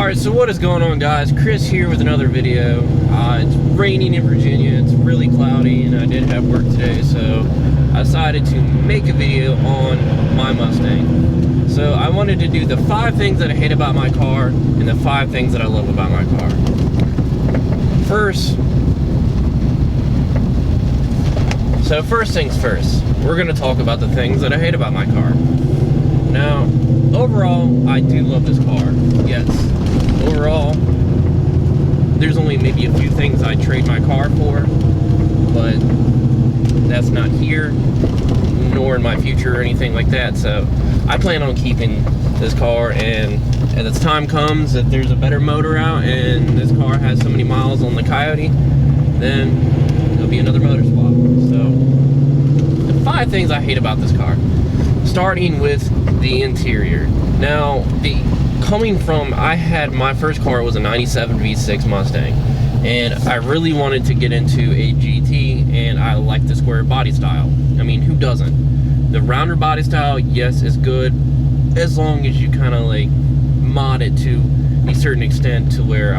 Alright, so what is going on, guys? Chris here with another video. It's raining in Virginia, it's really cloudy, and I did have work today, so I decided to make a video on my Mustang. So I wanted to do the 5 things that I hate about my car, and the 5 things that I love about my car. First things first, we're going to talk about the things that I hate about my car. Now, overall, I do love this car. Yes, overall, there's only maybe a few things I'd trade my car for, but that's not here, nor in my future or anything like that. So I plan on keeping this car, and as time comes that there's a better motor out and this car has so many miles on the Coyote, then there'll be another motor swap. So the 5 things I hate about this car, starting with the interior. Now, I had my first car was a 97 V6 Mustang, and I really wanted to get into a GT, and I like the square body style. I mean, who doesn't? The rounder body style, yes, is good, as long as you kind of like mod it to a certain extent to where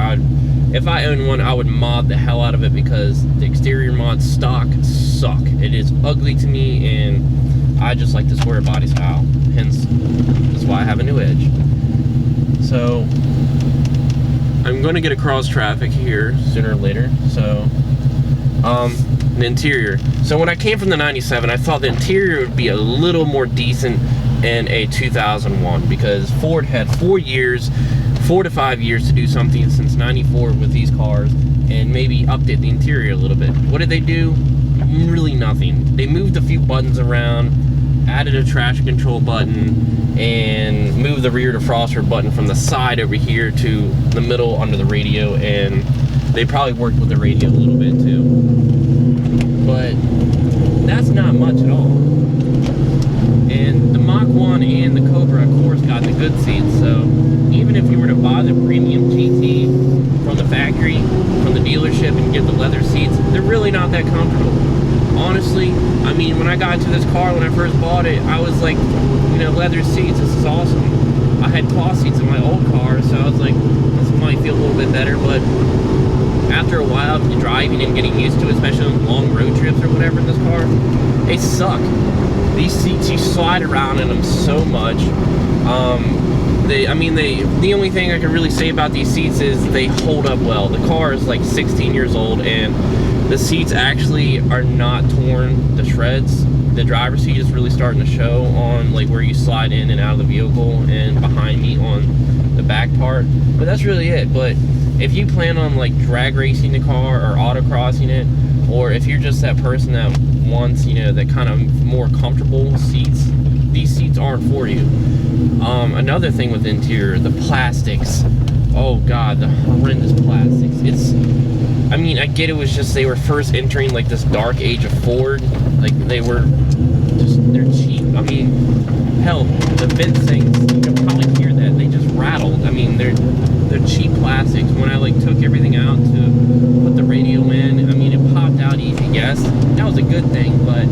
if I owned one, I would mod the hell out of it, because the exterior mods stock suck. It is ugly to me, and I just like the square body style. Hence, that's why I have a new Edge. So I'm going to get across traffic here sooner or later. So the interior. So when I came from the 97, I thought the interior would be a little more decent in a 2001, because Ford had 4 to 5 years to do something since 94 with these cars, and maybe update the interior a little bit. What did they do? Really nothing. They moved a few buttons around, added a traction control button, and moved the rear defroster button from the side over here to the middle under the radio, and they probably worked with the radio a little bit too. But that's not much at all. And the Mach 1 and the Cobra, of course, got the good seats, so even if you were to buy the premium GT from the factory, from the dealership, and get the leather seats, they're really not that comfortable. Honestly, I mean, when I got into this car, when I first bought it, I was like, you know, leather seats, this is awesome. I had cloth seats in my old car, so I was like, this might feel a little bit better, but after a while, driving and getting used to it, especially on long road trips or whatever in this car, they suck. These seats, you slide around in them so much. The only thing I can really say about these seats is they hold up well. The car is like 16 years old, and the seats actually are not torn to shreds. The driver's seat is really starting to show on like where you slide in and out of the vehicle, and behind me on the back part. But that's really it. But if you plan on like drag racing the car or autocrossing it, or if you're just that person that wants, you know, that kind of more comfortable seats, these seats aren't for you. Another thing with the interior, the plastics. Oh God, the horrendous plastics. I mean, I get it was just they were first entering like this dark age of Ford. Like they're cheap. I mean, hell, the vent things, you can probably hear that, they just rattled. I mean, they're cheap plastics. When I like took everything out to put the radio in, I mean, it popped out easy. Yes, that was a good thing, but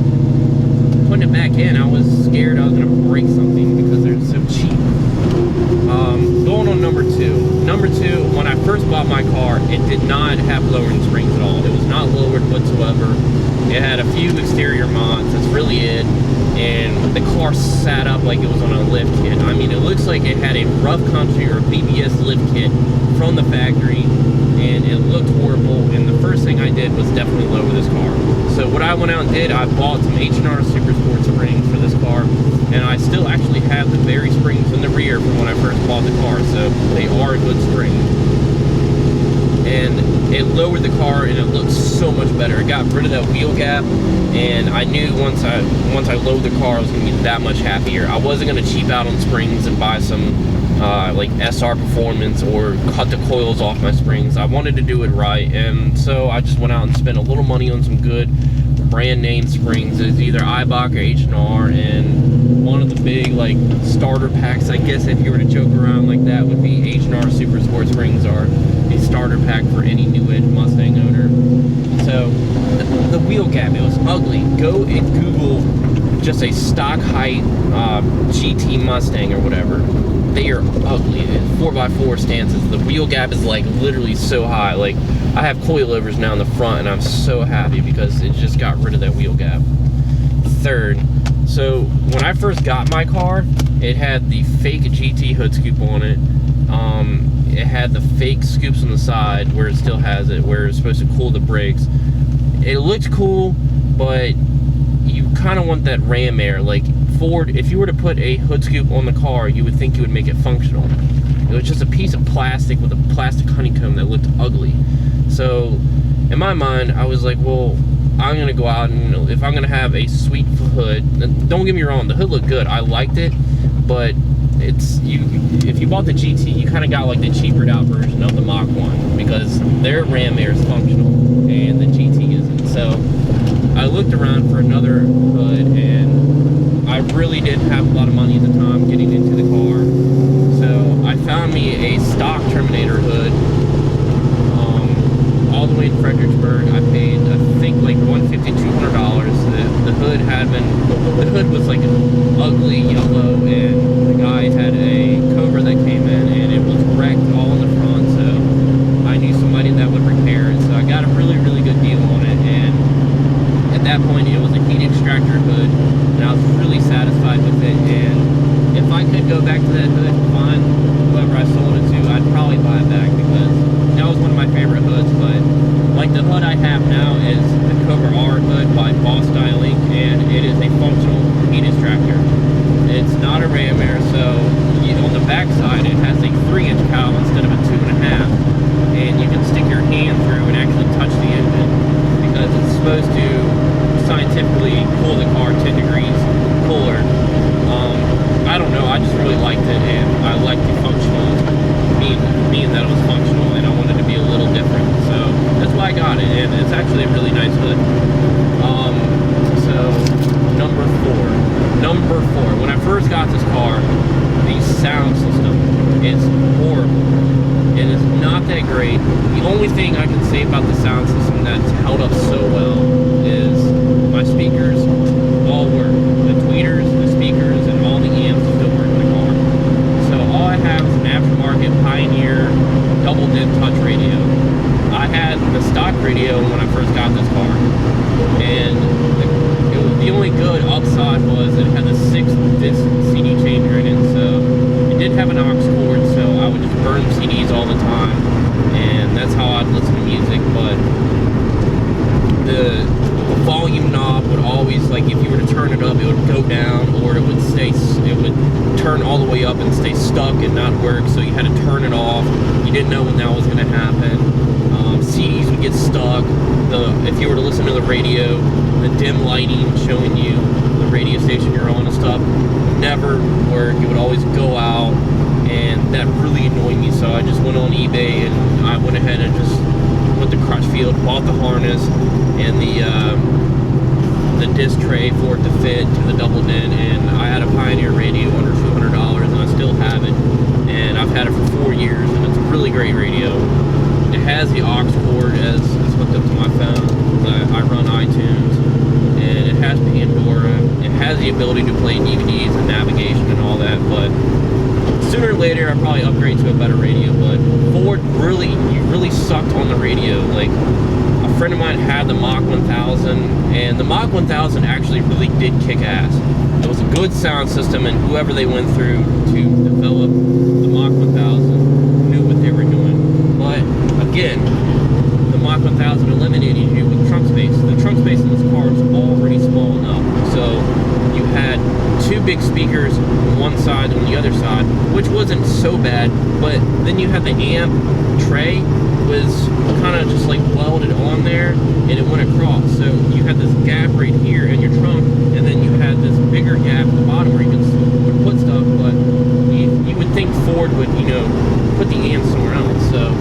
putting it back in, I was scared I was gonna break something because they're so cheap. Going on number 2. Number 2, when I first bought my car, it did not have lowering springs at all. It was not lowered whatsoever. It had a few exterior mods, that's really it. And the car sat up like it was on a lift kit. I mean, it looks like it had a rough country or a BBS lift kit from the factory, and it looked horrible. And the first thing I did was definitely lower this car. So what I went out and did, I bought some H&R Super Sport springs for this car, and I still actually have the very springs in the rear from when I first bought the car, so they are a good spring. And it lowered the car, and it looked so much better. It got rid of that wheel gap, and I knew once I lowered the car, I was going to be that much happier. I wasn't going to cheap out on springs and buy some like SR Performance or cut the coils off my springs. I wanted to do it right, and so I just went out and spent a little money on some good brand name springs. It's either Eibach or H&R, and one of the big like starter packs, I guess if you were to joke around like that, would be H&R Super Sport springs are a starter pack for any new Edge Mustang owner. So the wheel gap, it was ugly. Go and Google just a stock height GT Mustang or whatever. they are ugly. 4x4 stances. The wheel gap is like literally so high. Like, I have coilovers now in the front, and I'm so happy because it just got rid of that wheel gap. Third, so when I first got my car, it had the fake GT hood scoop on it. It had the fake scoops on the side where it still has it, where it's supposed to cool the brakes. It looked cool, but you kind of want that ram air. Like, Ford, if you were to put a hood scoop on the car, you would think you would make it functional. It was just a piece of plastic with a plastic honeycomb that looked ugly. So in my mind, I was like, well, I'm gonna go out and, if I'm gonna have a sweet hood, don't get me wrong, the hood looked good, I liked it, but if you bought the GT, you kind of got like the cheapered out version of the Mach 1, because their ram air is functional and the GT isn't. So I looked around for another hood, and I really didn't have a lot of money at the time getting into the car. So I found me a stock Terminator hood, all the way in Fredericksburg. I paid, I think, like $150, $200. The hood was like an ugly yellow, and the guy had a Cobra that came in, and it was wrecked all in the front. So I knew somebody that would repair it. So I got a really, really good deal on it, and at that point it was a heat extractor hood, and I was really satisfied with it. And if I could go back to that hood and find whoever I sold it to, I'd probably buy it back, because that was one of my favorite hoods. But like, the hood I have now is the Cobra R hood by Boss Styling, and it is a functional heat extractor. It's not a ram air, so on the back side it has a 3-inch cowl instead of a 2.5, and you can stick your hand through and actually touch the engine, because it's supposed to scientifically cool the car 10 degrees cooler. I don't know, I just really liked it, and I liked the functional, being that it was functional, and I wanted to be a little different, so that's why I got it, and it's actually a really nice hood. So number four, when I first got this car, the sound system is horrible. It is not that great. The only thing I can say about the sound system that's held up so well is my speakers all work. The tweeters, the speakers, and all the amps still work in the car. So all I have is an aftermarket Pioneer double DIN touch radio. I had the stock radio when I first got this car, and the only good upside was it had a 6-disc CD changer in it, so it did have an aux cord, so I would just burn CDs all the time, and that's how I'd listen to music. But the volume knob would always, like, if you were to turn it up, it would go down, or it would turn all the way up and stay stuck and not work, so you had to turn it off. You didn't know when that was going to happen. CDs would get stuck. If you were to listen to the radio, the dim lighting showing you the radio station you're on and stuff never worked. It would always go out, and that really annoyed me. So I just went on eBay, and I went ahead and just went to Crutchfield, bought the harness and the disc tray for it to fit to the double DIN, and I had a Pioneer radio under $200, and I still have it, and I've had it for 4 years, and it's a really great radio. It has the aux cord as hooked up to my phone. I run iTunes, and it has Pandora. It has the ability to play DVDs and navigation and all that, but sooner or later I'll probably upgrade to a better radio. But Ford really sucked on the radio. Like, a friend of mine had the Mach 1000, and the Mach 1000 actually really did kick ass. It was a good sound system, and whoever they went through to develop the Mach 1000 knew what they were doing. But again, the Mach 1000 eliminated you with trunk space. The trunk space in this car is already small enough. So you had 2 big speakers on one side and on the other side, which wasn't so bad, but then you had the amp tray was kind of just like welded on there, and it went across. So you had this gap right here in your trunk, and then you had this bigger gap at the bottom where you could put stuff, but you would think Ford would, put the amp somewhere else. So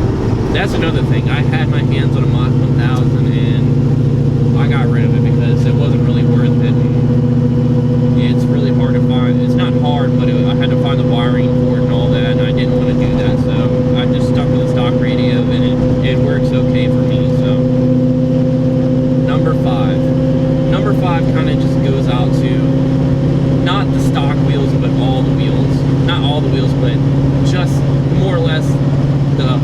that's another thing. I had my hands on a Mach 1000, and I got rid of it because it wasn't really worth it. And it's really hard to find. It's not hard, but I had to find the wiring for it and all that, and I didn't want to do that. So I just stuck with the stock radio, and it works okay for me. So number five kind of just goes out to not the stock wheels, but all the wheels. Not all the wheels, but just more or less the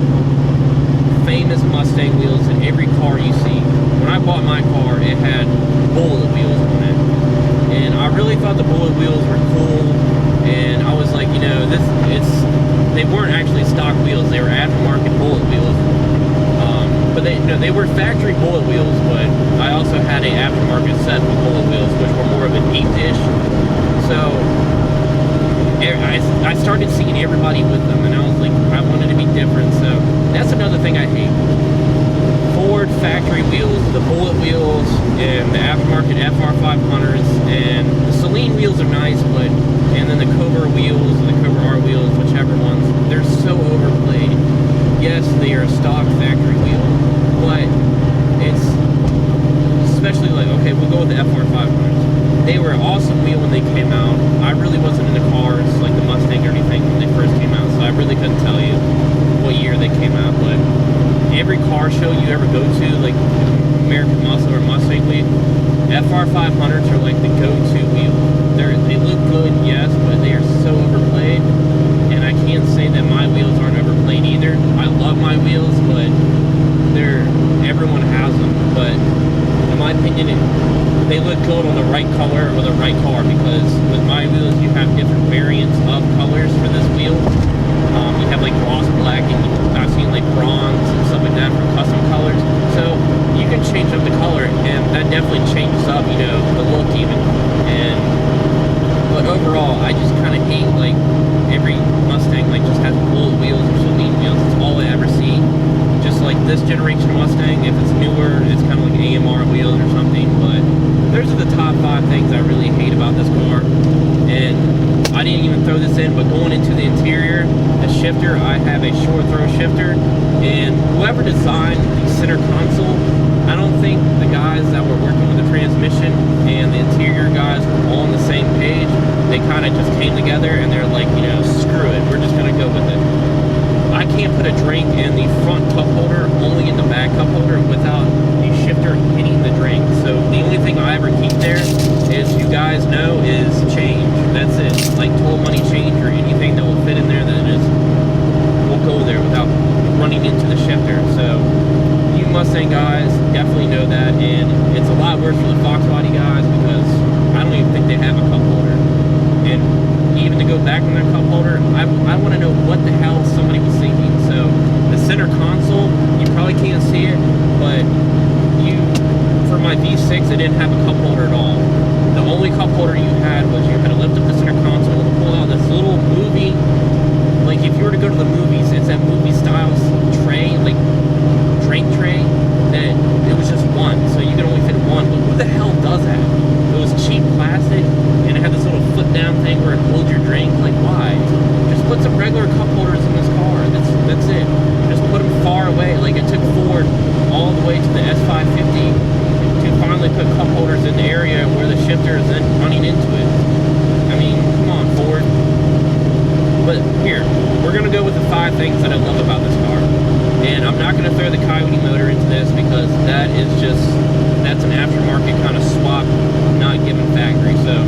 famous Mustang wheels in every car you see. When I bought my car, it had bullet wheels on it, and I really thought the bullet wheels were cool. And I was like, you know, they weren't actually stock wheels; they were aftermarket bullet wheels. But they were factory bullet wheels. But I also had a aftermarket set with bullet wheels, which were more of an 8-ish. So I started seeing everybody with them, and I was like, I wanted to be different. So that's another thing I hate. Ford factory wheels, the bullet wheels, and the aftermarket FR500s, and the Celine wheels are nice, but and then the Cobra wheels, the Cobra R wheels, whichever ones, they're so overplayed. Yes, they are a stock factory wheel, but it's especially like, okay, we'll go with the FR500s. They were an awesome wheel when they came out. I really wasn't into cars like the Mustang or anything when they first came out, so I really couldn't tell you what year they came out. But every car show you ever go to, like American Muscle or Mustang Week, FR500s are like the go-to wheel. They look good, yes, but they are so overplayed. And I can't say that my wheels aren't overplayed either. I love my wheels, but everyone has them. But in my opinion, they look good on the right color or the right car, because with my wheels you have different variants of colors for this wheel. You have like gloss black, and I've seen like bronze and stuff like that for custom colors. So you can change up the color, and that definitely changes up, you know, the look even. But overall, I just kind of hate like every Mustang like just has bullet wheels or Celine wheels. It's all I ever see. Just like this generation Mustang, if it's newer, it's kind of like AMR wheels or something. But those are the top 5 things I really hate about this car. And I didn't even throw this in, but going into the interior, the shifter, I have a short throw shifter, and whoever designed the center console, I don't think the guys that were working with the transmission and the interior guys were on the same page. They kind of just came together and they're like, you know, screw it, we're just gonna go with it. I can't put a drink in the front cup holder, only in the back cup holder, without the shifter hitting the drink. So the only thing I ever keep there, as you guys know, is change. That's it. Like total money change or anything that will fit in there that will go there without running into the shifter. So you Mustang guys definitely know that, and it's a lot worse for the Fox body guys, because I don't even think they have a cup holder. And even to go back on their cup holder, I want to know what the hell somebody was thinking. So the center console, you probably can't see it, but for my V6, it didn't have a cup holder at all. The only cup holder you had was you had to lift up the center console and pull out this little movie, like if you were to go to the movies, it's that movie style tray, like drink tray, that it was just one, so you could only fit one. But who the hell does that? It was cheap plastic, and it had this little flip down thing where it holds your drink. Like, why? Just put some regular cup holders in this car. That's it. Just put them far away. Like, it took Ford all the way to the S550 to finally put cup holders in the area where the shifter is then running into it. I mean, come on, Ford. But here, we're gonna go with the 5 things that I love about this car. And I'm not gonna throw the Coyote motor into this, because that's an aftermarket kind of swap, not given factory. So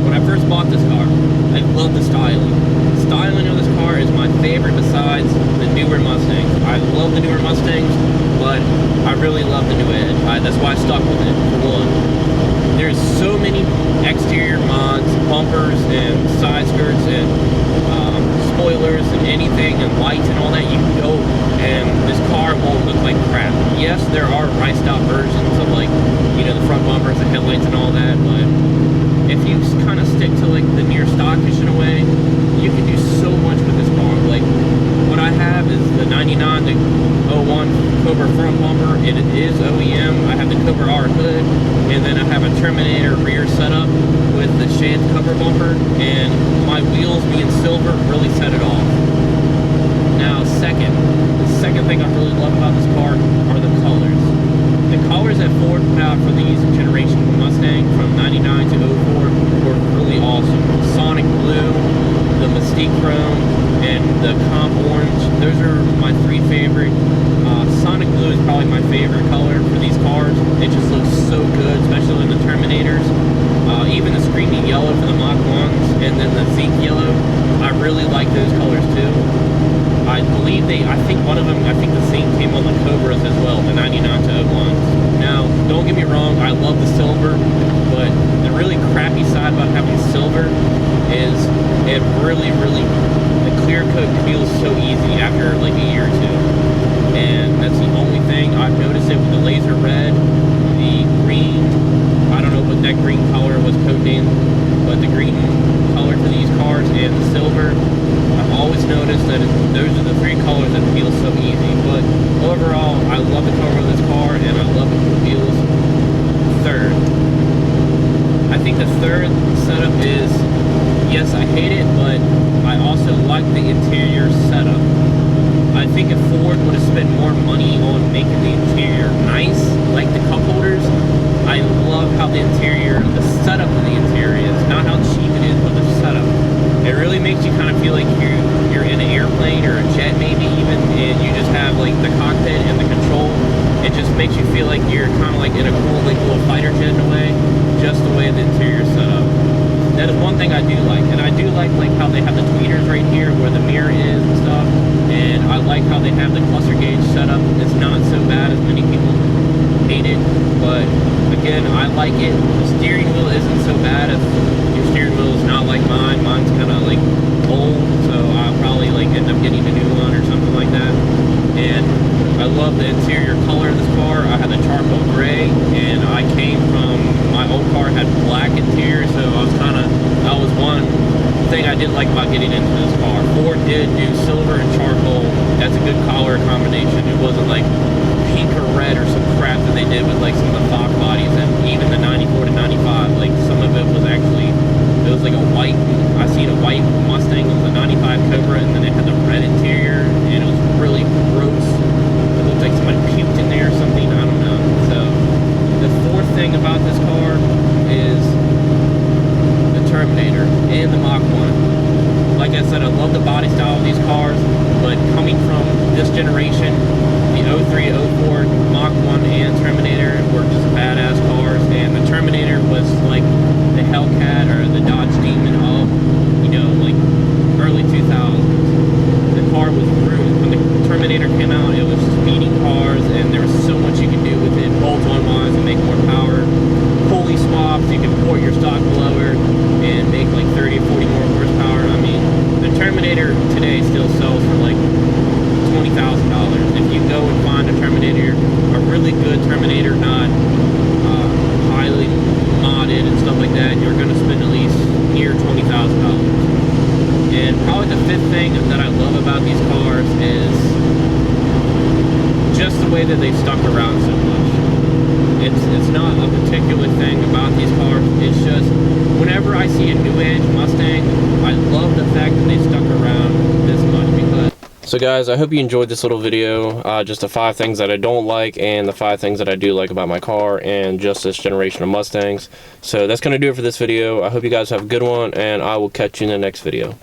when I first bought this car, I love the styling. The styling of this car is my favorite besides the newer Mustangs. I love the newer Mustangs, but I really love the new Edge. That's why I stuck with it, for one. There's so many exterior mods, bumpers and side skirts and spoilers and anything and lights and all that you can go, and this car won't look like crap. Yes, there are riced out versions of, like, you know, the front bumpers, the headlights and all that, but if you kind of stick to like the near stockish in a way, you can do so much with this car. Like, what I have is the 99 to 01 Cobra front bumper. It is OEM. I have the Cobra R hood, and then I have a Terminator rear setup with the shade cover bumper, and my wheels being silver really set it off. Now, the second thing I really love about this car are the colors. The colors that Ford put out for these generation Mustang from 99 to 04 were really awesome. The Sonic Blue, the Mystique Chrome, and the comp orange. Those are my three favorite. Sonic blue is probably my favorite color for these cars. It just looks so good, especially in the Terminators. Even the screaming yellow for the Mach 1s, and then the zinc yellow. I really like those colors too. I think one of them, I think the zinc came on the Cobras as well, the 99 to 01s. Now, don't get me wrong, I love the silver, but the really crappy side about having silver is it really, the clear coat feels so easy after like a year or two. And that's the only thing. I've noticed it with the laser red, the green, I don't know what that green color was codenamed, but the green color to these cars and the silver, I've always noticed that those are the three colors that feel so easy. But overall, I love the color of this car, and I love it feels. Third, I think the third setup is, yes, I hate it, but I also like the interior setup. I think if Ford would have spent more money on making the interior nice, like the cup holders, I love how the interior, the setup of the interior is, not how cheap it is, but the setup. It really makes you kind of feel like you're in an airplane or a jet maybe even, and you just have like the cockpit and the control. It just makes you feel like you're kind of like in a cool like little fighter jet in a way, just the way the interior is set up. That is one thing I do like, and I do like how they have the tweeters right here where the mirror is and stuff, and I like how they have the cluster gauge set up. It's not so bad as many people hate it, but again, I like it. The steering wheel isn't so bad if your steering wheel is not like mine. Mine's kind of like old, so I'll probably like end up getting a new one or something like that. And I love the interior color of this car. I had the charcoal gray, and I came from, my old car had black interior, so that was one thing I did like about getting into this car. Ford did do silver and charcoal. That's a good color combination. It wasn't like pink or red or some crap that they did with like some of the Fox bodies, and even the 94 to 95, like some of it was actually, it was like a white, I seen a white Mustang, it was a 95 Cobra, and then it had the red interior, and it was really gross. It looked like somebody puked in there or something, I don't know. So the fourth thing about this car is the Terminator and the Mach 1. Like I said, I love the body style of these cars, but coming from this generation, the 03, 04 Mach 1 and Terminator were just badass cars, and the Terminator was like the Hellcat or the Dodge Demon of, like early 2000s. The car was brutal. When the Terminator came out, it was speeding cars, and there was so much you could do with it, bolt-on wise and make more power. Pulley swaps, you can port your stock blower and make like 30 or 40 more horsepower. I mean, the Terminator today still sells for like $20,000. If you go and find a Terminator, a really good Terminator, not highly modded and stuff like that, you're going to spend at least near $20,000. And probably the fifth thing that I love about these cars is just the way that they've stuck around so much. It's not a particular thing about these cars. It's just whenever I see a new age Mustang, I love the fact that they stuck around this much. Because so guys, I hope you enjoyed this little video, just the 5 things that I don't like and the 5 things that I do like about my car and just this generation of Mustangs. So that's going to do it for this video. I hope you guys have a good one, and I will catch you in the next video.